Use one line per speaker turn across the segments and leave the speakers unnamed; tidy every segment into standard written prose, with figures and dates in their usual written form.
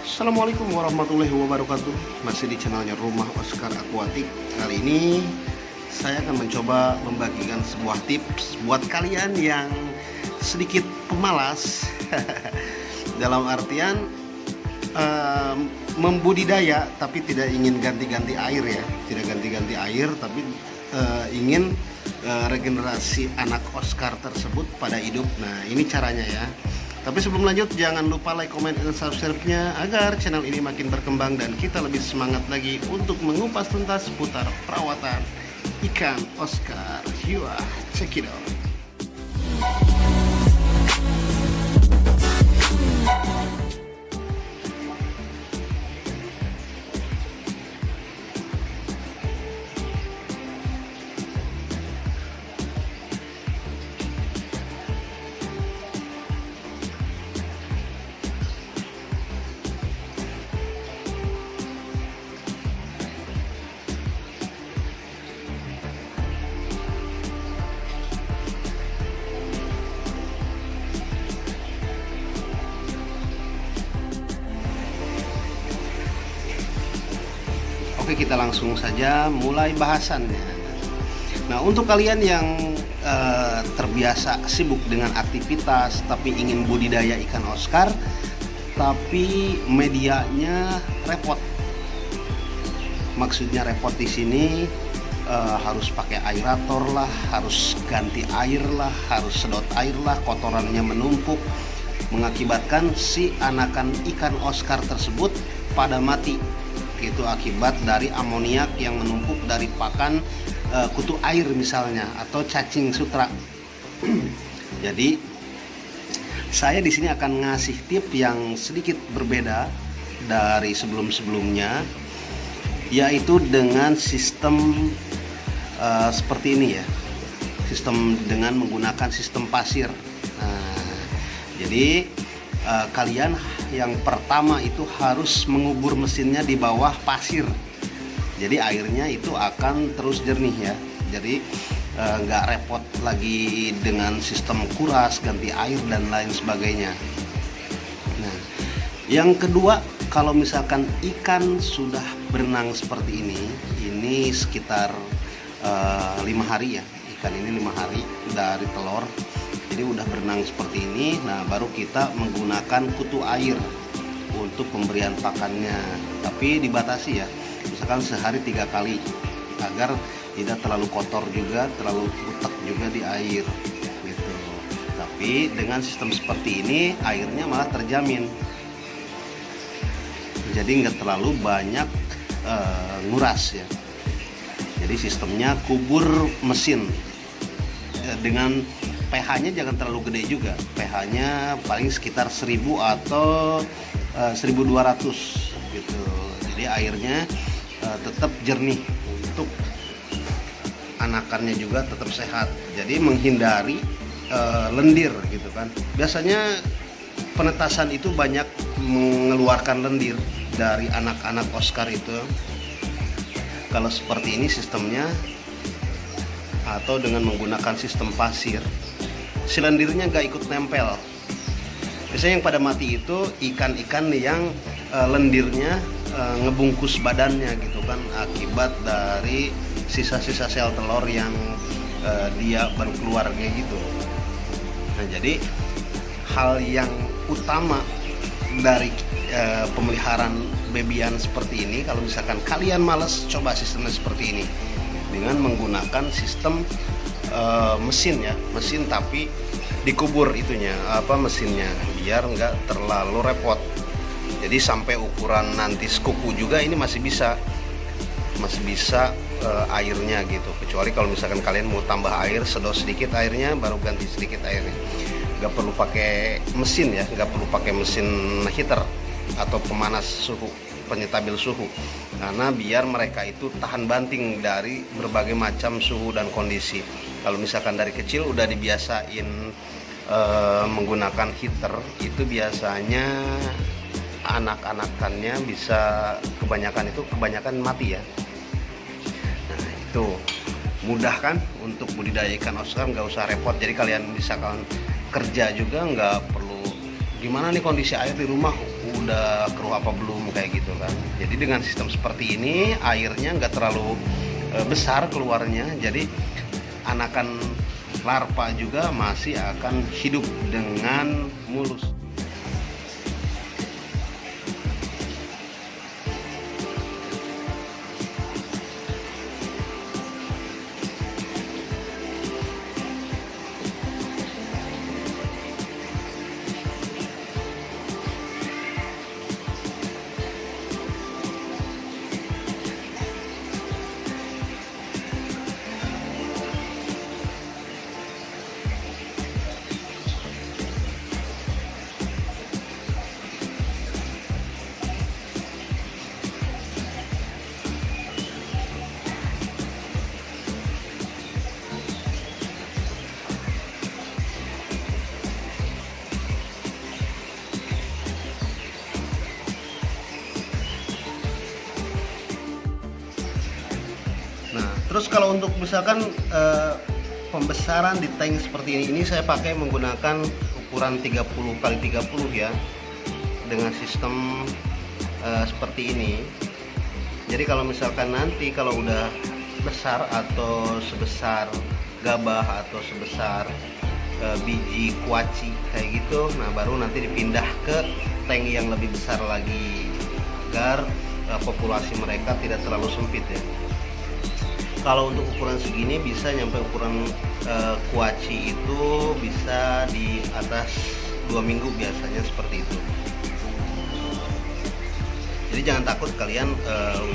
Assalamualaikum warahmatullahi wabarakatuh. Masih di channelnya Rumah Oscar Aquatic. Kali ini saya akan mencoba membagikan sebuah tips buat kalian yang sedikit pemalas dalam artian membudidaya tapi tidak ingin ganti-ganti air ya, tidak ganti-ganti air tapi ingin regenerasi anak Oscar tersebut pada hidup. Nah, ini caranya ya. Tapi sebelum lanjut, jangan lupa like, comment, dan subscribe-nya agar channel ini makin berkembang dan kita lebih semangat lagi untuk mengupas tuntas seputar perawatan ikan Oscar. Yuk, check it out. Oke, kita langsung saja mulai bahasannya. Nah, untuk kalian yang terbiasa sibuk dengan aktivitas tapi ingin budidaya ikan Oscar tapi medianya repot. Maksudnya repot di sini harus pakai aerator lah, harus ganti air lah, harus sedot air lah, kotorannya menumpuk mengakibatkan si anakan ikan Oscar tersebut pada mati. Itu akibat dari amoniak yang menumpuk dari pakan kutu air misalnya atau cacing sutra. Jadi saya di sini akan ngasih tip yang sedikit berbeda dari sebelum-sebelumnya, yaitu dengan sistem seperti ini ya. Sistem dengan menggunakan sistem pasir. Nah, jadi kalian yang pertama itu harus mengubur mesinnya di bawah pasir. Jadi airnya itu akan terus jernih ya. Jadi nggak repot lagi dengan sistem kuras, ganti air dan lain sebagainya. Nah, yang kedua, kalau misalkan ikan sudah berenang seperti ini sekitar 5 hari ya. Ikan ini 5 hari dari telur. Jadi udah berenang seperti ini. Nah, baru kita menggunakan kutu air untuk pemberian pakannya, tapi dibatasi ya, misalkan sehari 3 kali agar tidak terlalu kotor juga, terlalu butek juga di air gitu. Tapi dengan sistem seperti ini airnya malah terjamin, jadi nggak terlalu banyak nguras ya. Jadi sistemnya kubur mesin dengan pH-nya jangan terlalu gede juga. pH-nya paling sekitar 1000 atau 1200 gitu. Jadi airnya tetap jernih untuk anakannya juga tetap sehat. Jadi menghindari lendir gitu kan. Biasanya penetasan itu banyak mengeluarkan lendir dari anak-anak Oscar itu. Kalau seperti ini sistemnya atau dengan menggunakan sistem pasir, si lendirnya nggak ikut nempel. Biasanya yang pada mati itu ikan-ikan yang lendirnya ngebungkus badannya gitu kan, akibat dari sisa-sisa sel telur yang dia baru keluar kayak gitu. Nah, jadi hal yang utama dari pemeliharaan bebian seperti ini, kalau misalkan kalian males, coba sistemnya seperti ini dengan menggunakan sistem mesin ya, mesin tapi dikubur itunya mesinnya biar nggak terlalu repot. Jadi sampai ukuran nanti sekuku juga ini masih bisa airnya gitu. Kecuali kalau misalkan kalian mau tambah air, sedot sedikit airnya baru ganti sedikit airnya. Nggak perlu pakai mesin ya, nggak perlu pakai mesin heater atau pemanas suhu, penyetabil suhu, karena biar mereka itu tahan banting dari berbagai macam suhu dan kondisi. Kalau misalkan dari kecil udah dibiasain menggunakan heater, itu biasanya anak-anakannya bisa kebanyakan mati ya. Nah, itu mudah kan untuk budidaya ikan Oscar, nggak usah repot. Jadi kalian misalkan kerja juga nggak perlu gimana nih kondisi air di rumah, udah keruh apa belum kayak gitu kan. Jadi dengan sistem seperti ini airnya nggak terlalu besar keluarnya, jadi anakan larva juga masih akan hidup dengan mulus. Nah, terus kalau untuk misalkan pembesaran di tank seperti ini saya pakai menggunakan ukuran 30 kali 30 ya, dengan sistem seperti ini. Jadi kalau misalkan nanti kalau udah besar atau sebesar gabah atau sebesar biji kuaci kayak gitu, nah baru nanti dipindah ke tank yang lebih besar lagi agar populasi mereka tidak terlalu sempit ya. Kalau untuk ukuran segini bisa nyampe ukuran kuaci itu bisa di atas 2 minggu biasanya seperti itu. Jadi jangan takut kalian,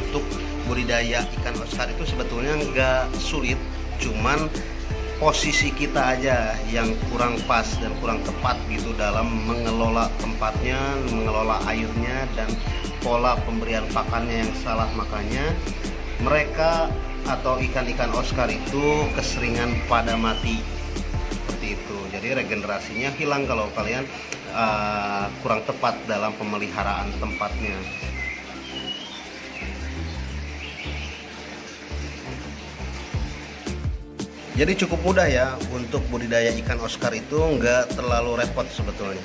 untuk budidaya ikan Oscar itu sebetulnya nggak sulit, cuman posisi kita aja yang kurang pas dan kurang tepat gitu dalam mengelola tempatnya, mengelola airnya, dan pola pemberian pakannya yang salah. Makanya mereka atau ikan-ikan Oscar itu keseringan pada mati seperti itu. Jadi regenerasinya hilang kalau kalian kurang tepat dalam pemeliharaan tempatnya. Jadi cukup mudah ya untuk budidaya ikan Oscar itu, nggak terlalu repot sebetulnya.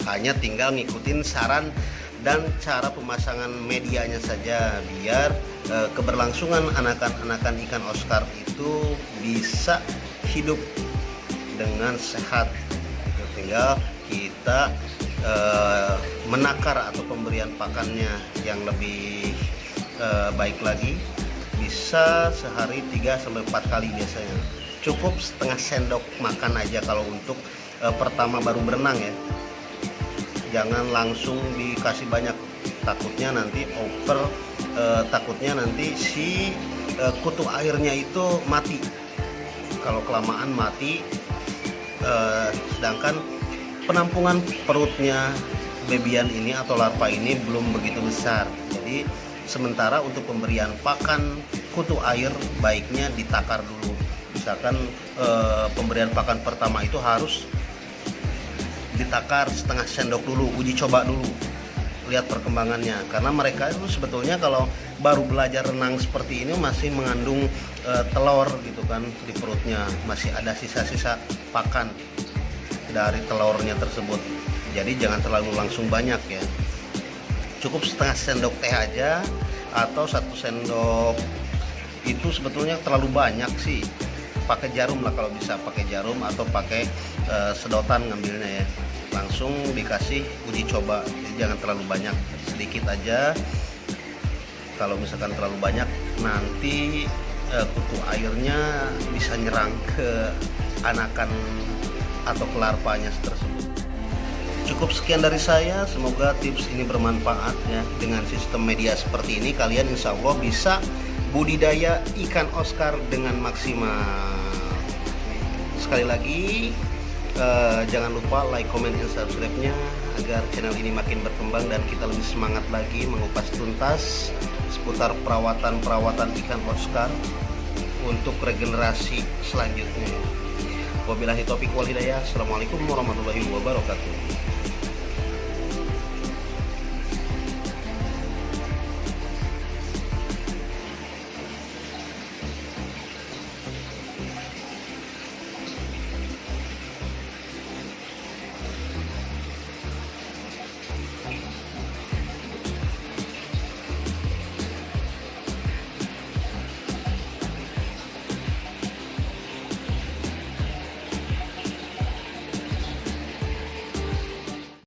Hanya tinggal ngikutin saran dan cara pemasangan medianya saja biar keberlangsungan anakan-anakan ikan Oscar itu bisa hidup dengan sehat. Tinggal kita menakar atau pemberian pakannya yang lebih baik lagi, bisa sehari 3-4 kali biasanya. Cukup setengah sendok makan aja kalau untuk pertama baru berenang ya. Jangan langsung dikasih banyak, takutnya nanti over, takutnya nanti si kutu airnya itu mati. Kalau kelamaan mati, sedangkan penampungan perutnya bebian ini atau larva ini belum begitu besar. Jadi sementara untuk pemberian pakan kutu air baiknya ditakar dulu. Misalkan pemberian pakan pertama itu harus ditakar setengah sendok dulu, uji coba dulu, lihat perkembangannya. Karena mereka itu sebetulnya kalau baru belajar renang seperti ini masih mengandung telur gitu kan di perutnya, masih ada sisa-sisa pakan dari telurnya tersebut. Jadi jangan terlalu langsung banyak ya, cukup setengah sendok teh aja, atau 1 sendok itu sebetulnya terlalu banyak sih. Pakai jarum lah kalau bisa, pakai jarum atau pakai sedotan ngambilnya ya, langsung dikasih uji coba. Jadi jangan terlalu banyak, sedikit aja. Kalau misalkan terlalu banyak nanti kutu airnya bisa nyerang ke anakan atau ke larvanya tersebut. Cukup sekian dari saya, semoga tips ini bermanfaat ya. Dengan sistem media seperti ini kalian insya Allah bisa budidaya ikan Oscar dengan maksimal. Sekali lagi jangan lupa like, comment, dan subscribe-nya agar channel ini makin berkembang dan kita lebih semangat lagi mengupas tuntas seputar perawatan ikan Oscar untuk regenerasi selanjutnya. Wabillahi taufiq wal hidayah. Assalamualaikum warahmatullahi wabarakatuh.